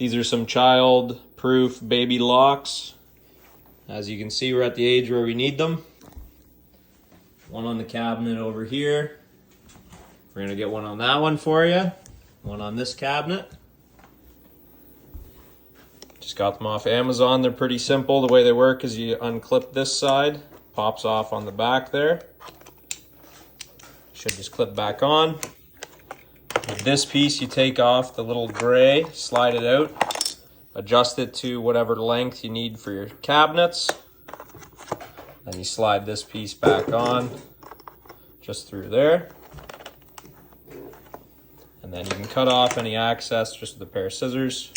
These are some child-proof baby locks. As you can see, we're at the age where we need them. One on the cabinet over here. We're gonna get one on that one for you. One on this cabinet. Just got them off Amazon. They're pretty simple. The way they work is you unclip this side, pops off on the back there. Should just clip back on. With this piece, you take off the little gray, slide it out, adjust it to whatever length you need for your cabinets. Then you slide this piece back on, just through there. And then you can cut off any excess just with a pair of scissors.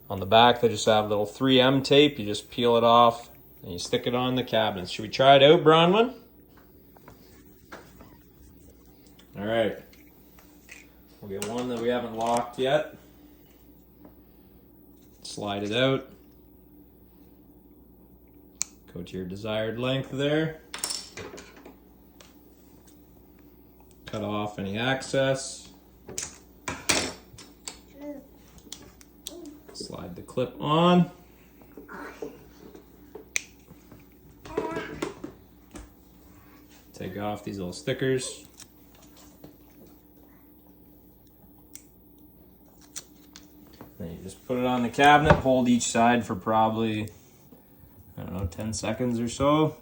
On the back, they just have little 3M tape. You just peel it off and you stick it on the cabinets. Should we try it out, Bronwyn? All right. We'll get one that we haven't locked yet. Slide it out. Go to your desired length there. Cut off any excess. Slide the clip on. Take off these little stickers. Then you just put it on the cabinet, hold each side for probably, I don't know, 10 seconds or so.